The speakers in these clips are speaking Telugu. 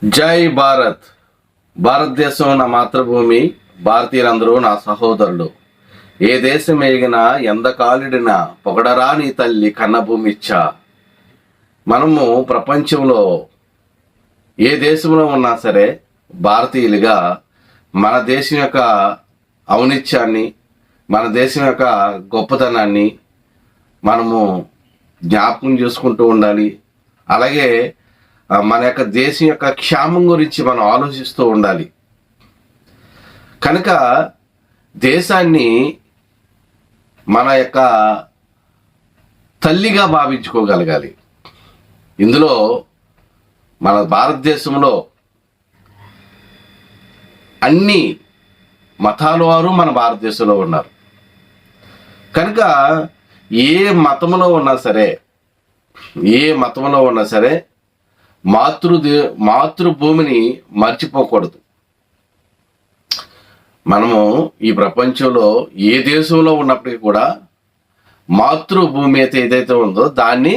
జై భారత్. భారతదేశం నా మాతృభూమి, భారతీయులందరూ నా సహోదరులు. ఏ దేశం ఎగినా ఎందకాలిడినా పొగడరా నీ తల్లి కన్నభూమిచ్చా. మనము ప్రపంచంలో ఏ దేశంలో ఉన్నా సరే భారతీయులుగా మన దేశం యొక్క ఔనిత్యాన్ని, మన దేశం యొక్క గొప్పతనాన్ని మనము జ్ఞాపకం చేసుకుంటూ ఉండాలి. అలాగే మన యొక్క దేశం యొక్క క్షేమం గురించి మనం ఆలోచిస్తూ ఉండాలి. కనుక దేశాన్ని మన యొక్క తల్లిగా భావించుకోగలగాలి. ఇందులో మన భారతదేశంలో అన్ని మతాల వారు మన భారతదేశంలో ఉన్నారు. కనుక ఏ మతంలో ఉన్నా సరే మాతృభూమిని మర్చిపోకూడదు. మనము ఈ ప్రపంచంలో ఏ దేశంలో ఉన్నప్పటికీ కూడా మాతృభూమి అయితే ఏదైతే ఉందో దాన్ని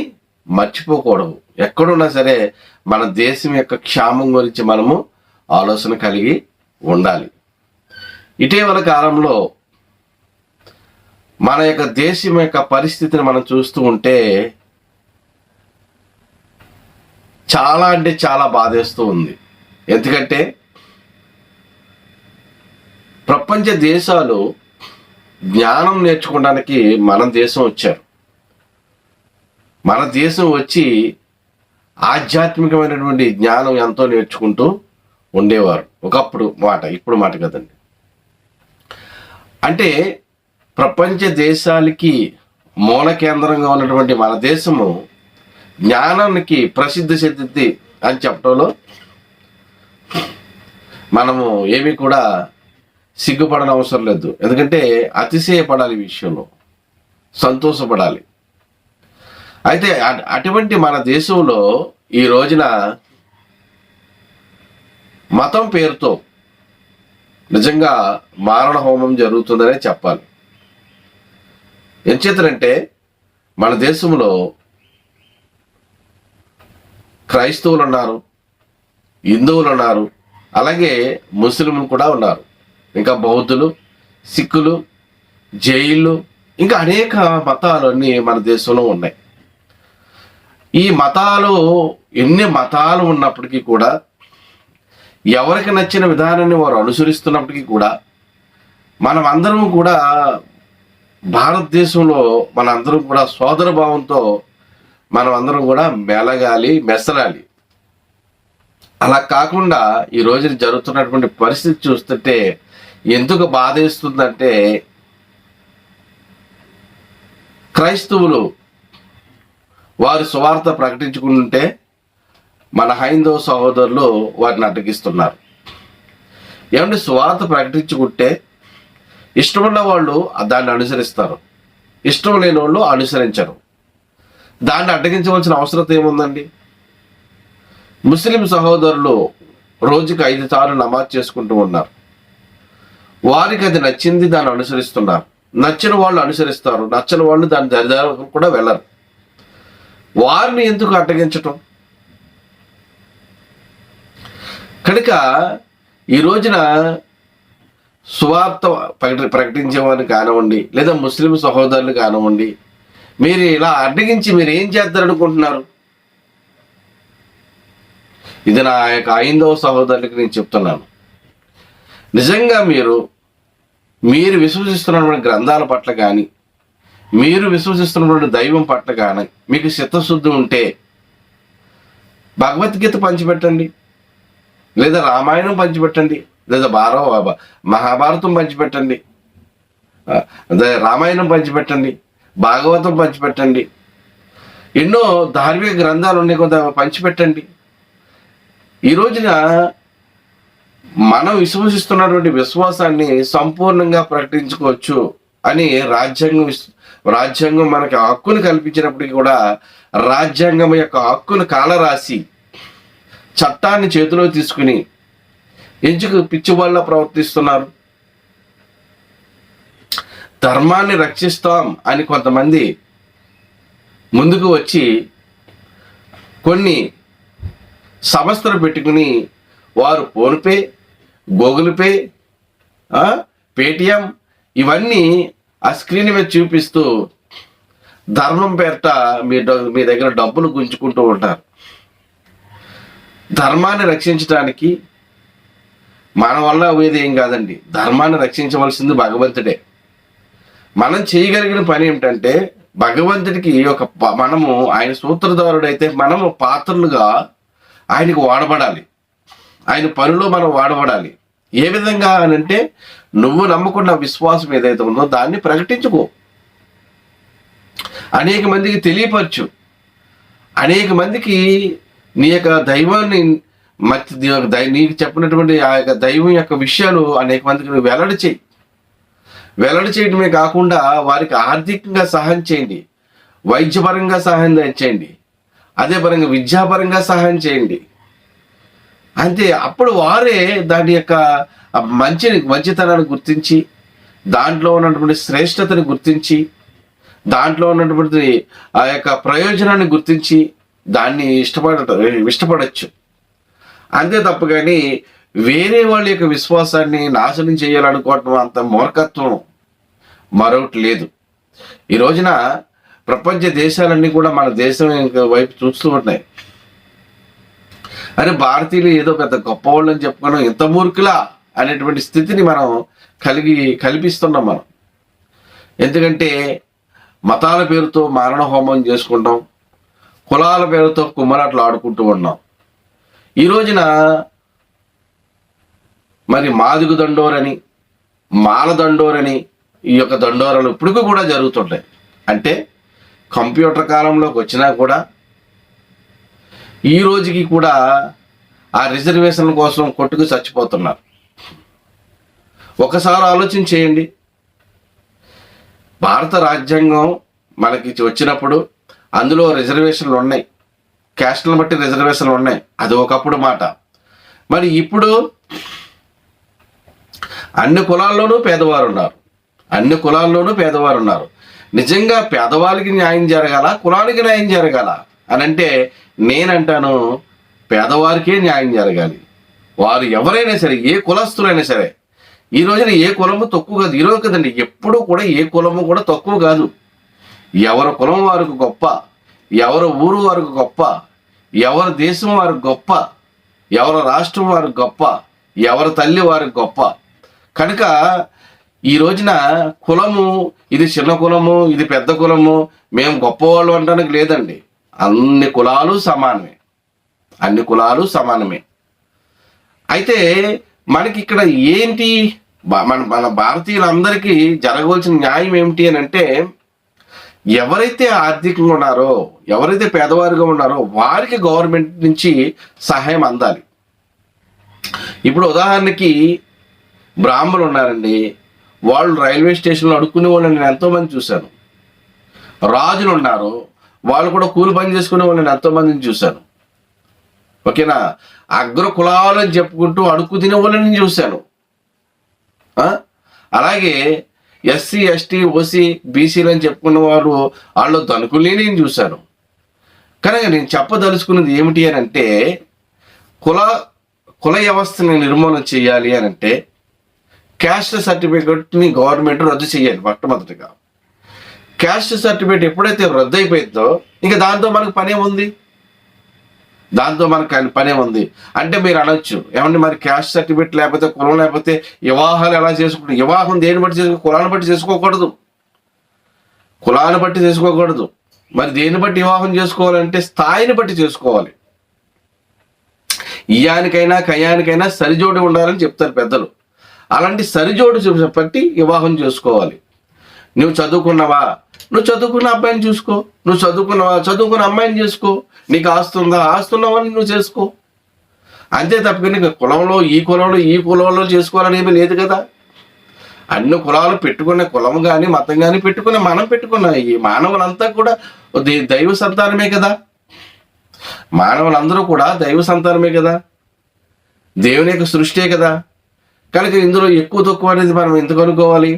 మర్చిపోకూడదు. ఎక్కడున్నా సరే మన దేశం యొక్క క్షేమం గురించి మనము ఆలోచన కలిగి ఉండాలి. ఇటీవల కాలంలో మన యొక్క దేశం యొక్క పరిస్థితిని మనం చూస్తూ ఉంటే చాలా అంటే చాలా బాధేస్తూ ఉంది. ఎందుకంటే ప్రపంచ దేశాలు జ్ఞానం నేర్చుకోవడానికి మన దేశం వచ్చారు. మన దేశం వచ్చి ఆధ్యాత్మికమైనటువంటి జ్ఞానం ఎంతో నేర్చుకుంటూ ఉండేవారు ఒకప్పుడు మాట, ఇప్పుడు మాట కదండి. అంటే ప్రపంచ దేశాలకి మూల కేంద్రంగా ఉన్నటువంటి మన దేశము జ్ఞానానికి ప్రసిద్ధి చెందింది అని చెప్పడంలో మనము ఏమీ కూడా సిగ్గుపడని అవసరం లేదు. ఎందుకంటే అతిశయపడాలి, ఈ విషయంలో సంతోషపడాలి. అయితే అటువంటి మన దేశంలో ఈ రోజున మతం పేరుతో నిజంగా మారణ హోమం జరుగుతుందనే చెప్పాలి. ఎంచేతనంటే మన దేశంలో క్రైస్తవులు ఉన్నారు, హిందువులు ఉన్నారు, అలాగే ముస్లింలు కూడా ఉన్నారు, ఇంకా బౌద్ధులు, సిక్కులు, జైళ్ళు, ఇంకా అనేక మతాలు అన్నీ మన దేశంలో ఉన్నాయి. ఈ మతాలు ఎన్ని మతాలు ఉన్నప్పటికీ కూడా ఎవరికి నచ్చిన విధానాన్ని వారు అనుసరిస్తున్నప్పటికీ కూడా మనం అందరం కూడా భారతదేశంలో మనందరం కూడా సోదర భావంతో మనం అందరం కూడా మెసలాలి. అలా కాకుండా ఈ రోజున జరుగుతున్నటువంటి పరిస్థితి చూస్తుంటే ఎందుకు బాధేస్తుందంటే, క్రైస్తవులు వారి సువార్త ప్రకటించుకుంటే మన హైందవ సహోదరులు వారిని అడ్డగిస్తున్నారు. ఏమంటే సువార్త ప్రకటించుకుంటే ఇష్టమున్న వాళ్ళు దాన్ని అనుసరిస్తారు, ఇష్టం లేని వాళ్ళు అనుసరించరు. దాన్ని అడ్డగించవలసిన అవసరం ఏముందండి? ముస్లిం సహోదరులు రోజుకి 5 సార్లు నమాజ్ చేసుకుంటూ ఉన్నారు. వారికి అది నచ్చింది, దాన్ని అనుసరిస్తున్నారు. నచ్చిన వాళ్ళు అనుసరిస్తారు, నచ్చని వాళ్ళు దాని దరిదాపు కూడా వెళ్ళరు. వారిని ఎందుకు అడ్డగించటం? కనుక ఈ రోజున సువార్త ప్రకటించేవారిని కానివ్వండి, లేదా ముస్లిం సహోదరులు కానివ్వండి, మీరు ఇలా అడ్డగించి మీరు ఏం చేస్తారనుకుంటున్నారు? ఇది నా యొక్క హైందవ సహోదరులకి నేను చెప్తున్నాను. నిజంగా మీరు విశ్వసిస్తున్నటువంటి గ్రంథాల పట్ల కానీ, మీరు విశ్వసిస్తున్నటువంటి దైవం పట్ల కానీ మీకు చిత్తశుద్ధి ఉంటే భగవద్గీత పంచిపెట్టండి, లేదా రామాయణం పంచిపెట్టండి, లేదా మహాభారతం పంచిపెట్టండి, రామాయణం పంచిపెట్టండి, భాగవతం పంచిపెట్టండి, ఎన్నో ధార్మిక గ్రంథాలు ఉన్నాయి, కొంత పంచిపెట్టండి. ఈ రోజున మనం విశ్వసిస్తున్నటువంటి విశ్వాసాన్ని సంపూర్ణంగా ప్రకటించుకోవచ్చు అని రాజ్యాంగం మనకి హక్కును కల్పించినప్పటికీ కూడా రాజ్యాంగం యొక్క హక్కును కాలరాసి చట్టాన్ని చేతిలో తీసుకుని ఎందుకు పిచ్చివాళ్ళ ప్రవర్తిస్తున్నారు? ధర్మాన్ని రక్షిస్తాం అని కొంతమంది ముందుకు వచ్చి కొన్ని సంస్థలు పెట్టుకుని వారు ఫోన్పే, గూగుల్ పే, పేటిఎం ఇవన్నీ ఆ స్క్రీన్ మీద చూపిస్తూ ధర్మం పేరిట మీ దగ్గర డబ్బులు గుంజుకుంటూ ఉంటారు. ధర్మాన్ని రక్షించడానికి మన వల్ల అవ్వేది ఏం కాదండి. ధర్మాన్ని రక్షించవలసింది భగవంతుడే. మనం చేయగలిగిన పని ఏమిటంటే భగవంతుడికి మనము ఆయన సూత్రధారుడైతే మనము పాత్రలుగా ఆయనకు వాడబడాలి. ఆయన పనిలో మనం వాడబడాలి. ఏ విధంగా అనంటే నువ్వు నమ్ముకున్న విశ్వాసం ఏదైతే ఉందో దాన్ని ప్రకటించుకో, అనేక మందికి తెలియపరచు, అనేక మందికి నీ యొక్క దైవాన్ని నీకు చెప్పినటువంటి ఆ యొక్క దైవం యొక్క విషయాలు అనేక మందికి నువ్వు వెల్లడి చేయి. వెల్లడి చేయడమే కాకుండా వారికి ఆర్థికంగా సహాయం చేయండి, వైద్యపరంగా సహాయం చేయండి, అదే పరంగా విద్యాపరంగా సహాయం చేయండి. అంతే, అప్పుడు వారే దాని యొక్క మంచితనాన్ని గుర్తించి, దాంట్లో ఉన్నటువంటి శ్రేష్టతని గుర్తించి, దాంట్లో ఉన్నటువంటి ఆ యొక్క ప్రయోజనాన్ని గుర్తించి దాన్ని ఇష్టపడచ్చు. అంతే తప్ప కానీ వేరే వాళ్ళ యొక్క విశ్వాసాన్ని నాశనం చేయాలనుకోవటం అంత మూర్ఖత్వం మరొకటి లేదు. ఈ రోజున ప్రపంచ దేశాలన్నీ కూడా మన దేశం వైపు చూస్తూ ఉన్నాయి. అరే భారతీయులు ఏదో పెద్ద గొప్ప వాళ్ళు అని చెప్పుకోవడం ఇంత మూర్ఖులా అనేటువంటి స్థితిని మనం కల్పిస్తున్నాం మనం. ఎందుకంటే మతాల పేరుతో మారణ హోమం చేసుకుంటాం, కులాల పేరుతో కుమ్మలాట్లు ఆడుకుంటూ ఉన్నాం. ఈ రోజున మరి మాదిగు దండోరని, మాల దండోరని ఈ యొక్క దండోరాలు ఇప్పటికీ కూడా జరుగుతుంటాయి. అంటే కంప్యూటర్ కాలంలోకి వచ్చినా కూడా ఈ రోజుకి కూడా ఆ రిజర్వేషన్ల కోసం కొట్టుకు చచ్చిపోతున్నారు. ఒకసారి ఆలోచన చేయండి. భారత రాజ్యాంగం మనకి వచ్చినప్పుడు అందులో రిజర్వేషన్లు ఉన్నాయి, క్యాస్ట్లను బట్టి రిజర్వేషన్లు ఉన్నాయి. అది ఒకప్పుడు మాట. మరి ఇప్పుడు అన్ని కులాల్లోనూ పేదవారు ఉన్నారు. నిజంగా పేదవాళ్ళకి న్యాయం జరగాల, కులానికి న్యాయం జరగాల అని అంటే నేనంటాను పేదవారికే న్యాయం జరగాలి. వారు ఎవరైనా సరే, ఏ కులస్తులైనా సరే. ఈ రోజున ఏ కులము తక్కువ కాదు. ఈరోజు కదండి, ఎప్పుడూ కూడా ఏ కులము కూడా తక్కువ కాదు. ఎవరి కులం వారికి గొప్ప, ఎవరి ఊరు వారికి గొప్ప, ఎవరి దేశం వారికి గొప్ప, ఎవరి రాష్ట్రం వారికి గొప్ప, ఎవరి తల్లి వారికి గొప్ప. కనుక ఈ రోజున కులము, ఇది చిన్న కులము, ఇది పెద్ద కులము, మేము గొప్పవాళ్ళు అనడానికి లేదండి. అన్ని కులాలు సమానమే. అయితే మనకి ఇక్కడ ఏంటి, మన భారతీయులందరికీ జరగవలసిన న్యాయం ఏమిటి అని అంటే ఎవరైతే ఆర్థికంగా ఉన్నారో, ఎవరైతే పేదవారుగా ఉన్నారో వారికి గవర్నమెంట్ నుంచి సహాయం అందాలి. ఇప్పుడు ఉదాహరణకి బ్రాహ్మణులు ఉన్నారండి, వాళ్ళు రైల్వే స్టేషన్లో అడుక్కునే వాళ్ళని నేను ఎంతోమంది చూశాను. రాజులు ఉన్నారు, వాళ్ళు కూడా కూలి పని చేసుకునే వాళ్ళని నేను ఎంతోమందిని చూశాను. ఓకేనా, అగ్ర కులాలు అని చెప్పుకుంటూ అడుక్కు తినే వాళ్ళని చూశాను. అలాగే ఎస్సీ, ఎస్టీ, ఓసీ, బీసీలు అని చెప్పుకున్న వాళ్ళు ధనుకుల్ని నేను చూశాను. కనుక నేను చెప్పదలుచుకున్నది ఏమిటి అని అంటే కుల వ్యవస్థని నిర్మూలన చేయాలి అని అంటే క్యాస్ట్ సర్టిఫికేట్ని గవర్నమెంట్ రద్దు చేయాలి. మొట్టమొదటిగా క్యాస్ట్ సర్టిఫికేట్ ఎప్పుడైతే రద్దు అయిపోయిందో ఇంకా దాంతో మనకు పనే ఉంది అంటే మీరు అనొచ్చు, ఏమంటే మరి క్యాస్ట్ సర్టిఫికేట్ లేకపోతే, కులం లేకపోతే వివాహాలు ఎలా చేసుకుంటారు? వివాహం దేని బట్టి కులాన్ని బట్టి చేసుకోకూడదు. మరి దేన్ని బట్టి వివాహం చేసుకోవాలంటే స్థాయిని బట్టి చేసుకోవాలి. ఇయానికైనా కయానికైనా సరిజోడి ఉండాలని చెప్తారు పెద్దలు. అలాంటి సరిజోడు బట్టి వివాహం చేసుకోవాలి. నువ్వు చదువుకున్నావా, నువ్వు చదువుకున్న అబ్బాయిని చూసుకో. నువ్వు చదువుకున్న అమ్మాయిని చేసుకో. నీకు ఆస్తున్నావని నువ్వు చేసుకో. అంతే తప్ప నీకు ఈ కులంలో చేసుకోవాలని ఏమీ లేదు కదా. అన్ని కులాలు పెట్టుకునే కులం కానీ మతం కానీ మనం పెట్టుకున్న ఈ మానవులంతా కూడా దైవ సంతానమే కదా. మానవులందరూ కూడా దైవ సంతానమే కదా, దేవుని యొక్క సృష్టే కదా. కనుక ఇందులో ఎక్కువ తక్కువ అనేది మనం ఎందుకు అనుకోవాలి?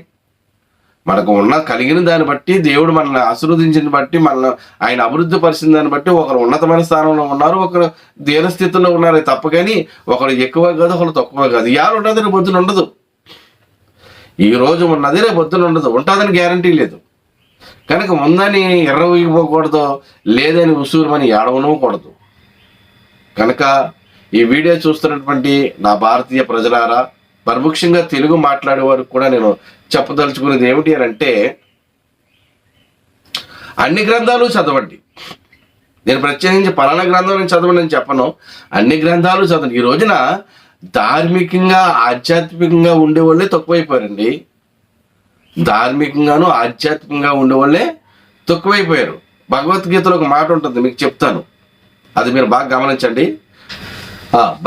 మనకు ఉన్న కలిగిన దాన్ని బట్టి, దేవుడు మనల్ని ఆశీర్వదించిన బట్టి, మనల్ని ఆయన అభివృద్ధి పరిచిన దాన్ని బట్టి ఒకరు ఉన్నతమైన స్థానంలో ఉన్నారు, ఒకరు దీన స్థితిలో ఉన్నారు తప్ప. కానీ ఒకరు ఎక్కువ కాదు, ఒకరు తక్కువ కాదు. ఇవాళ ఉన్నది రేపు పొద్దున ఉండదు. ఈ రోజు ఉన్నది రేపు పొద్దున ఉండదు, ఉంటుందని గ్యారంటీ లేదు. కనుక ఉందని ఎర్రవీగిపోకూడదు, లేదని ఉసూరుమని ఏడవనకూడదు. కనుక ఈ వీడియో చూస్తున్నటువంటి నా భారతీయ ప్రజలారా, ముఖ్యంగా తెలుగు మాట్లాడే వారికి కూడా నేను చెప్పదలుచుకునేది ఏమిటి అని అంటే, అన్ని గ్రంథాలు చదవండి. నేను ప్రత్యేకించి పలానా గ్రంథం నేను చదవండి అని చెప్పను, అన్ని గ్రంథాలు చదవండి. ఈ రోజున ధార్మికంగా ఆధ్యాత్మికంగా ఉండేవాళ్ళే తక్కువైపోయారండి. ధార్మికంగాను ఆధ్యాత్మికంగా ఉండేవాళ్ళే తక్కువైపోయారు. భగవద్గీతలో ఒక మాట ఉంటుంది, మీకు చెప్తాను, అది మీరు బాగా గమనించండి.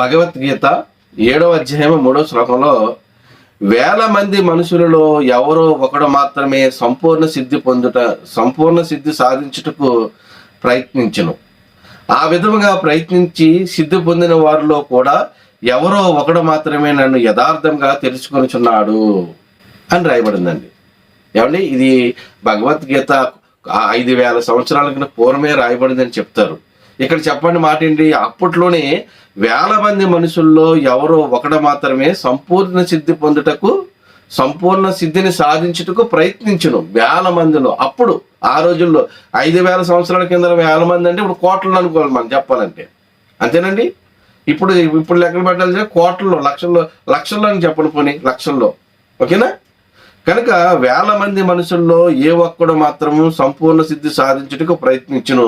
భగవద్గీత 7వ అధ్యాయం 3వ శ్లోకంలో, వేల మంది మనుషులలో ఎవరో ఒకడు మాత్రమే సంపూర్ణ సిద్ధి సాధించుటకు ప్రయత్నించును. ఆ విధముగా ప్రయత్నించి సిద్ధి పొందిన వారిలో కూడా ఎవరో ఒకడు మాత్రమే నన్ను యథార్థంగా తెలుసుకొనిచున్నాడు అని రాయబడిందండి. ఏమండి, ఇది భగవద్గీత 5,000 సంవత్సరాల కింద పూర్వమే రాయబడిందని చెప్తారు. ఇక్కడ చెప్పండి మాట ఏంటి, అప్పట్లోనే వేల మంది మనుషుల్లో ఎవరో ఒకడు మాత్రమే సంపూర్ణ సిద్ధిని సాధించుటకు ప్రయత్నించును. వేల మందిలో, అప్పుడు ఆ రోజుల్లో 5,000 సంవత్సరాల కింద 1000 మంది అంటే ఇప్పుడు కోట్లలో అనుకోవాలి మనం చెప్పాలంటే, అంతేనండి. ఇప్పుడు లెక్కలు పెట్టాలి, కోట్లలో, లక్షల్లో అని చెప్పండి, పోనీ లక్షల్లో, ఓకేనా. కనుక వేల మంది మనుషుల్లో ఏ ఒక్కడు మాత్రము సంపూర్ణ సిద్ధి సాధించుటకు ప్రయత్నించును.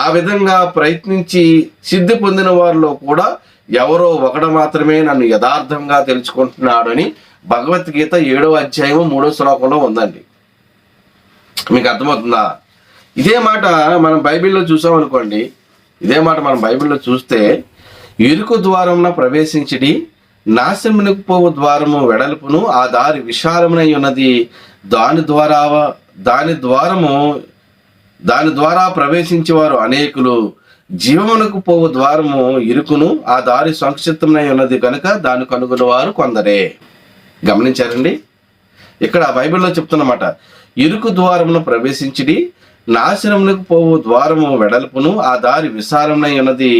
ఆ విధంగా ప్రయత్నించి సిద్ధి పొందిన వారిలో కూడా ఎవరో ఒకడు మాత్రమే నన్ను యథార్థంగా తెలుసుకుంటున్నాడు అని భగవద్గీత 7వ అధ్యాయం 3వ శ్లోకంలో ఉందండి. మీకు అర్థమవుతుందా? ఇదే మాట మనం బైబిల్లో చూసామనుకోండి, ఇదే మాట మనం బైబిల్లో చూస్తే, ఇరుకు ద్వారమున ప్రవేశించిడి, నాశనమునకు పోవు ద్వారము వెడల్పును, ఆ దారి విశాలమునై ఉన్నది, దాని ద్వారా ప్రవేశించేవారు అనేకులు, జీవమునకు పోవు ద్వారము ఇరుకును, ఆ దారి సంక్షిప్తమై ఉన్నది కనుక దాన్ని కనుగొనేవారు కొందరే. గమనించారండి, ఇక్కడ బైబిల్లో చెప్తున్నమాట, ఇరుకు ద్వారమును ప్రవేశించిడి, నాశనమునకు పోవు ద్వారము వెడల్పును, ఆ దారి విశాలమై ఉన్నది,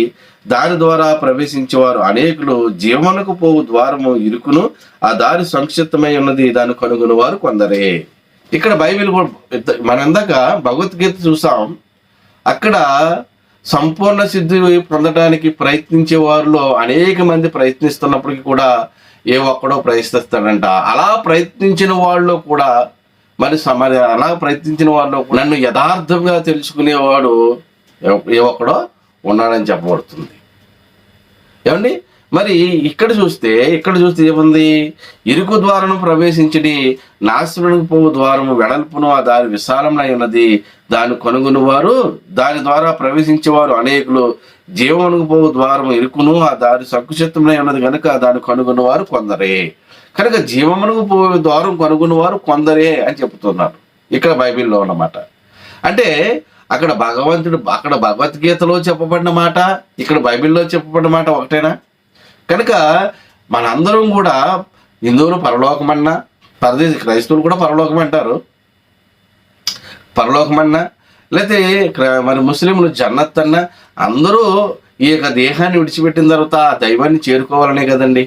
దాని ద్వారా ప్రవేశించేవారు అనేకులు, జీవమునకు పోవు ద్వారము ఇరుకును, ఆ దారి సంక్షిప్తమై ఉన్నది, దాన్ని కనుగొనేవారు కొందరే. ఇక్కడ బైబిల్ కూడా మనం ఇందాక భగవద్గీత చూసాం, అక్కడ సంపూర్ణ సిద్ధి పొందడానికి ప్రయత్నించే వారిలో అనేక మంది ప్రయత్నిస్తున్నప్పటికీ కూడా ఏ ఒక్కడో ప్రయత్నిస్తాడంట. అలా ప్రయత్నించిన వాళ్ళు కూడా మరి అలా ప్రయత్నించిన వాళ్ళు నన్ను యథార్థంగా తెలుసుకునేవాడు ఏ ఒక్కడో ఉన్నాడని చెప్పబడుతుంది. ఏమండి, మరి ఇక్కడ చూస్తే ఏముంది, ఇరుకు ద్వారము ప్రవేశించడి, నాశనమునకు పోవు ద్వారము వెడల్పును, ఆ దారి విశాలమై ఉన్నది, దాన్ని కనుగొనేవారు, దాని ద్వారా ప్రవేశించేవారు అనేకులు, జీవమునకు పోవు ద్వారము ఇరుకును, ఆ దారి సంకుచితమై ఉన్నది కనుక దాన్ని కనుగొనేవారు కొందరే. కనుక జీవమునకు పోవు ద్వారం కనుగొనేవారు కొందరే అని చెప్తున్నారు ఇక్కడ బైబిల్లో అన్నమాట. అంటే అక్కడ భగవద్గీతలో చెప్పబడిన మాట, ఇక్కడ బైబిల్లో చెప్పబడిన మాట ఒకటేనా? కనుక మనందరం కూడా హిందువులు పరలోకమన్నా, పరదేశీ క్రైస్తవులు కూడా పరలోకం అంటారు, పరలోకమన్నా, లేకపోతే మరి ముస్లింలు జన్నత్ అన్నా, అందరూ ఈ యొక్క దేహాన్ని విడిచిపెట్టిన తర్వాత ఆ దైవాన్ని చేరుకోవాలనే కదండి.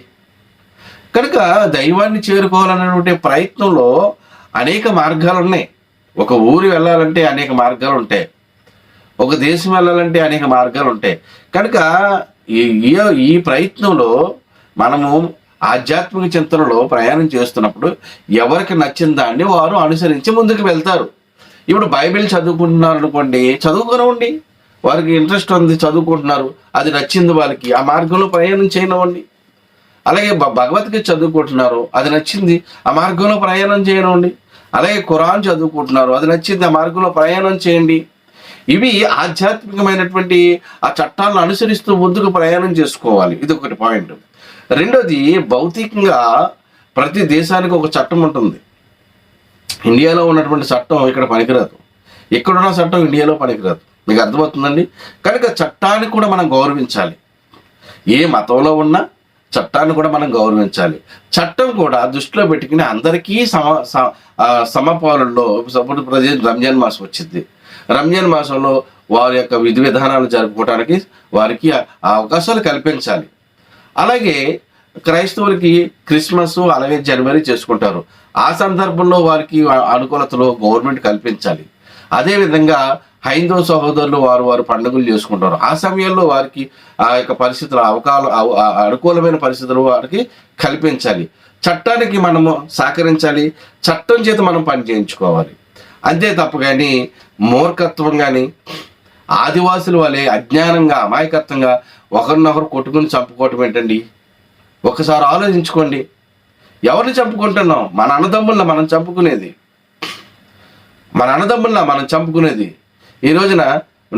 కనుక దైవాన్ని చేరుకోవాలనేటువంటి ప్రయత్నంలో అనేక మార్గాలు ఉన్నాయి. ఒక ఊరు వెళ్ళాలంటే అనేక మార్గాలు ఉంటాయి, ఒక దేశం వెళ్ళాలంటే అనేక మార్గాలు ఉంటాయి. కనుక ఈ ప్రయత్నంలో మనము ఆధ్యాత్మిక చింతనలో ప్రయాణం చేస్తున్నప్పుడు ఎవరికి నచ్చిన దాన్ని వారు అనుసరించి ముందుకు వెళ్తారు. ఇప్పుడు బైబిల్ చదువుకుంటున్నారు అనుకోండి, చదువుకోనివ్వండి, వారికి ఇంట్రెస్ట్ ఉంది, చదువుకుంటున్నారు, అది నచ్చింది వాళ్ళకి, ఆ మార్గంలో ప్రయాణం చేయనివ్వండి. అలాగే భగవద్గీత చదువుకుంటున్నారు, అది నచ్చింది, ఆ మార్గంలో ప్రయాణం చేయనివ్వండి. అలాగే ఖురాన్ చదువుకుంటున్నారు, అది నచ్చింది, ఆ మార్గంలో ప్రయాణం చేయండి. ఇవి ఆధ్యాత్మికమైనటువంటి ఆ చట్టాలను అనుసరిస్తూ ముందుకు ప్రయాణం చేసుకోవాలి. ఇది ఒకటి పాయింట్. రెండోది, భౌతికంగా ప్రతి దేశానికి ఒక చట్టం ఉంటుంది. ఇండియాలో ఉన్నటువంటి చట్టం ఇక్కడ పనికిరాదు, ఇక్కడున్న చట్టం ఇండియాలో పనికిరాదు. మీకు అర్థమవుతుందండి? కనుక చట్టాన్ని కూడా మనం గౌరవించాలి. ఏ మతంలో ఉన్నా, చట్టాన్ని కూడా మనం గౌరవించాలి. చట్టం కూడా దృష్టిలో పెట్టుకుని అందరికీ సమపాలనలో సపోర్ట్ ప్రజెంట్ రంజాన్ మాసం వచ్చింది. రంజాన్ మాసంలో వారి యొక్క విధి విధానాలు జరుపుకోవడానికి వారికి ఆ అవకాశాలు కల్పించాలి. అలాగే క్రైస్తవులకి క్రిస్మస్ అలాగే జనవరి చేసుకుంటారు. ఆ సందర్భంలో వారికి అనుకూలతలు గవర్నమెంట్ కల్పించాలి. అదేవిధంగా హైందవ సహోదరులు వారు పండుగలు చేసుకుంటారు. ఆ సమయంలో వారికి ఆ యొక్క పరిస్థితులు అనుకూలమైన పరిస్థితులు వారికి కల్పించాలి. చట్టానికి మనము సహకరించాలి. చట్టం చేత మనం పని చేయించుకోవాలి. అంతే తప్ప కానీ మూర్ఖత్వం కానీ ఆదివాసుల వలె అజ్ఞానంగా అమాయకత్వంగా ఒకరినొకరు కొట్టుకుని చంపుకోవటం ఏంటండి? ఒకసారి ఆలోచించుకోండి. ఎవరిని చంపుకుంటున్నాం? మన అన్నదమ్ముల్ని మనం చంపుకునేది. ఈ రోజున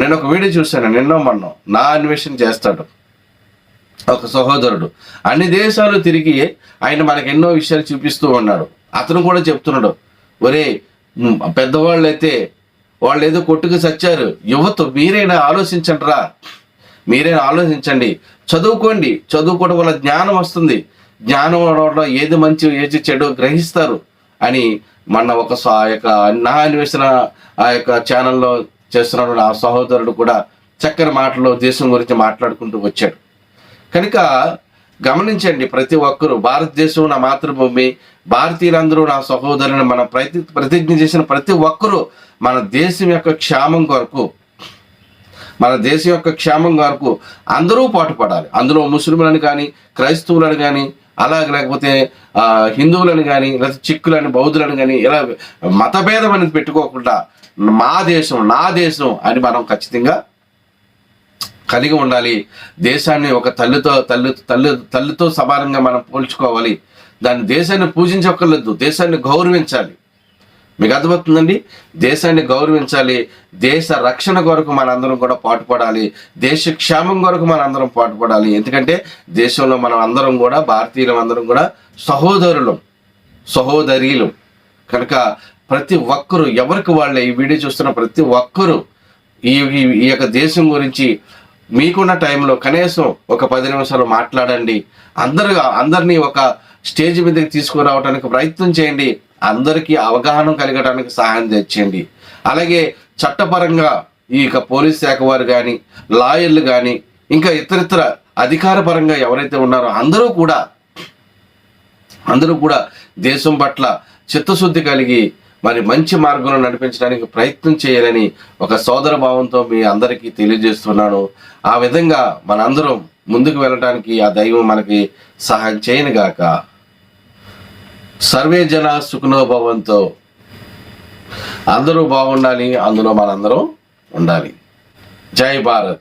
నేను ఒక వీడియో చూశాను, మొన్న నా అన్వేషణ చేస్తాడు ఒక సహోదరుడు. అన్ని దేశాలు తిరిగి ఆయన మనకు ఎన్నో విషయాలు చూపిస్తూ ఉన్నాడు. అతను కూడా చెప్తున్నాడు, ఒరే పెద్దవాళ్ళు అయితే వాళ్ళు ఏదో కొట్టుకు చచ్చారు, యువత మీరైనా ఆలోచించండి, చదువుకోవడం వల్ల జ్ఞానం వస్తుంది, జ్ఞానం వల్ల ఏది మంచి ఏది చెడు గ్రహిస్తారు అని మొన్న ఒక నా అన్వేషణ ఆ యొక్క ఛానల్లో చేస్తున్నాడు. ఆ సహోదరుడు కూడా చక్కని మాటలు దేశం గురించి మాట్లాడుకుంటూ వచ్చాడు. కనుక గమనించండి, ప్రతి ఒక్కరూ భారతదేశం నా మాతృభూమి, భారతీయులందరూ నా సహోదరుని మనం ప్రతిజ్ఞ చేసిన ప్రతి ఒక్కరూ మన దేశం యొక్క క్షేమం కొరకు అందరూ పాటుపడాలి. అందులో ముస్లింలను కానీ క్రైస్తవులను కానీ అలాగే లేకపోతే హిందువులను కానీ లేకపోతే చిక్కులని బౌద్ధులను కానీ ఇలా మతభేదం అనేది పెట్టుకోకుండా మా దేశం నా దేశం అని మనం ఖచ్చితంగా కలిగి ఉండాలి. దేశాన్ని ఒక తల్లితో సమానంగా మనం పోల్చుకోవాలి. దేశాన్ని పూజించక్కర్లేదు, దేశాన్ని గౌరవించాలి. మీకు అర్థమవుతుందండి? దేశాన్ని గౌరవించాలి. దేశ రక్షణ కొరకు మనందరం కూడా పాటుపడాలి. దేశ క్షేమం కొరకు మనందరం పాటుపడాలి. ఎందుకంటే దేశంలో మనం అందరం కూడా భారతీయులం అందరం కూడా సహోదరీలు. కనుక ప్రతి ఒక్కరూ ఎవరికి వాళ్ళే ఈ వీడియో చూస్తున్న ప్రతి ఒక్కరూ ఈ యొక్క దేశం గురించి మీకున్న టైంలో కనీసం ఒక 10 నిమిషాలు మాట్లాడండి. అందరినీ ఒక స్టేజ్ మీదకి తీసుకురావడానికి ప్రయత్నం చేయండి. అందరికీ అవగాహన కలగడానికి సహాయం తెచ్చేయండి. అలాగే చట్టపరంగా ఈ పోలీస్ శాఖ వారు కానీ లాయర్లు కానీ ఇంకా ఇతరితర అధికారపరంగా ఎవరైతే ఉన్నారో అందరూ కూడా దేశం పట్ల చిత్తశుద్ధి కలిగి మరి మంచి మార్గంలో నడిపించడానికి ప్రయత్నం చేయాలని ఒక సోదర భావంతో మీ అందరికీ తెలియజేస్తున్నాను. ఆ విధంగా మనందరం ముందుకు వెళ్ళడానికి ఆ దైవం మనకి సహాయం చేయనుగాక. సర్వే జన సుఖనో భవంతో. అందరూ బాగుండాలి, అందులో మనందరం ఉండాలి. జై భారత్.